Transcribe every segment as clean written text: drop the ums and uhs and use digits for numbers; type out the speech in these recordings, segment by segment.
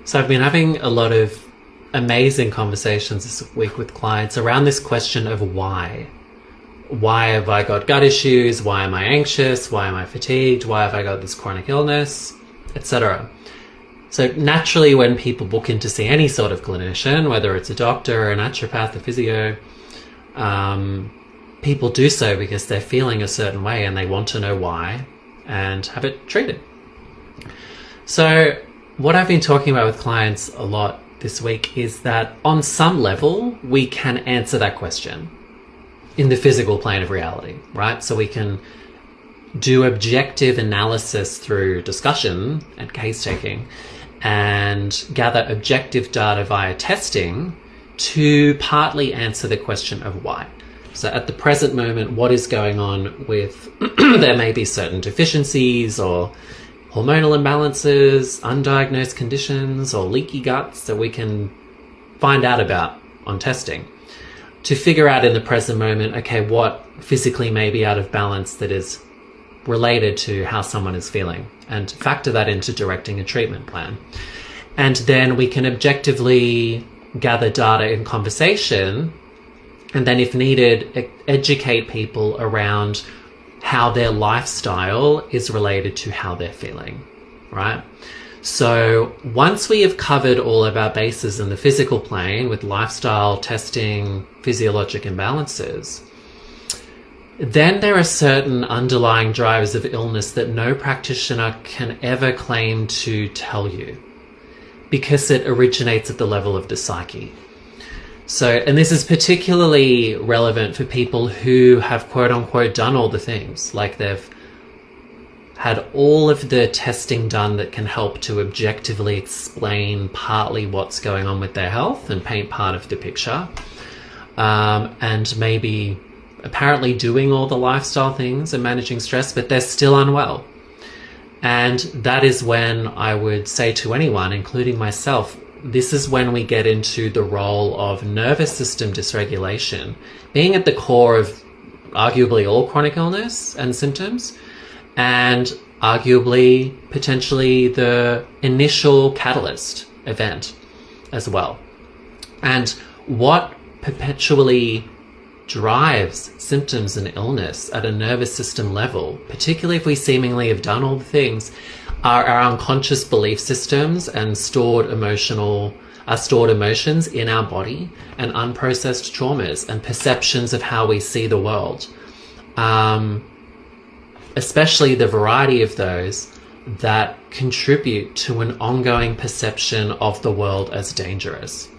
So I've been having a lot of amazing conversations this week with clients around this question of why. Why have I got gut issues? Why am I anxious? Why am I fatigued? Why have I got this chronic illness? Etc. So naturally, when people book in to see any sort of clinician, whether it's a doctor, a naturopath, a physio, people do so because they're feeling a certain way and they want to know why and have it treated. So what I've been talking about with clients a lot this week is that on some level, we can answer that question in the physical plane of reality, right? So we can do objective analysis through discussion and case taking and gather objective data via testing to partly answer the question of why. So at the present moment, what is going on with, there may be certain deficiencies or hormonal imbalances, undiagnosed conditions, or leaky guts that we can find out about on testing to figure out in the present moment, okay, what physically may be out of balance that is related to how someone is feeling, and factor that into directing a treatment plan. And then we can objectively gather data in conversation, and then if needed, educate people around how their lifestyle is related to how they're feeling, right? So once we have covered all of our bases in the physical plane with lifestyle, testing, physiologic imbalances, then there are certain underlying drivers of illness that no practitioner can ever claim to tell you because it originates at the level of the psyche. So, and this is particularly relevant for people who have quote unquote done all the things, like they've had all of the testing done that can help to objectively explain partly what's going on with their health and paint part of the picture, and maybe apparently doing all the lifestyle things and managing stress, but they're still unwell. And that is when I would say to anyone, including myself, this is when we get into the role of nervous system dysregulation being at the core of arguably all chronic illness and symptoms, and arguably potentially the initial catalyst event as well. And what perpetually drives symptoms and illness at a nervous system level, particularly if we seemingly have done all the things, are our unconscious belief systems and stored emotions in our body, and unprocessed traumas and perceptions of how we see the world. Especially the variety of those that contribute to an ongoing perception of the world as dangerous.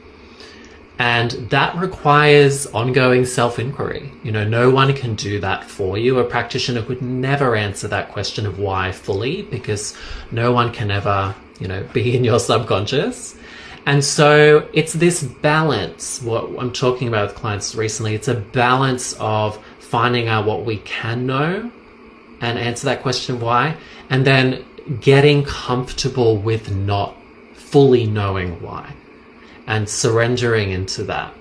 And that requires ongoing self-inquiry. You know, no one can do that for you. A practitioner could never answer that question of why fully, because no one can ever, be in your subconscious. And so it's this balance, what I'm talking about with clients recently, it's a balance of finding out what we can know and answer that question of why, and then getting comfortable with not fully knowing why. And surrendering into that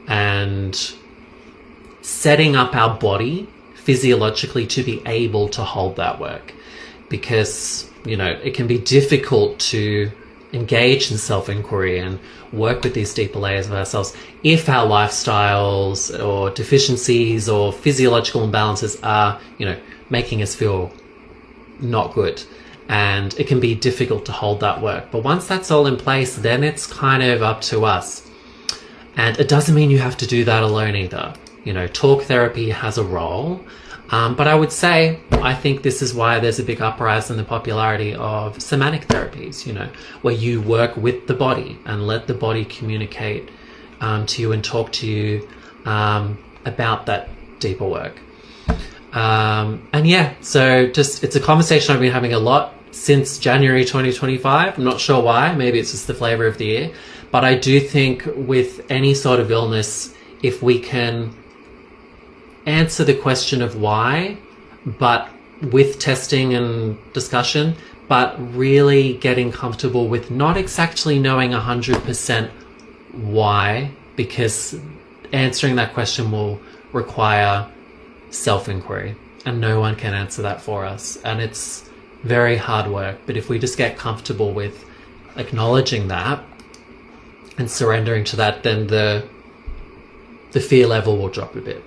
and setting up our body physiologically to be able to hold that work, because it can be difficult to engage in self-inquiry and work with these deeper layers of ourselves if our lifestyles or deficiencies or physiological imbalances are making us feel not good. And it can be difficult to hold that work. But once that's all in place, then it's kind of up to us. And it doesn't mean you have to do that alone either. Talk therapy has a role. But I would say, I think this is why there's a big uprise in the popularity of somatic therapies, where you work with the body and let the body communicate to you and talk to you about that deeper work. So it's a conversation I've been having a lot since January 2025. I'm not sure why. Maybe it's just the flavor of the year. But I do think with any sort of illness, if we can answer the question of why, but with testing and discussion, but really getting comfortable with not exactly knowing 100% why, because answering that question will require self-inquiry, and no one can answer that for us, and it's very hard work. But if we just get comfortable with acknowledging that and surrendering to that, then the fear level will drop a bit.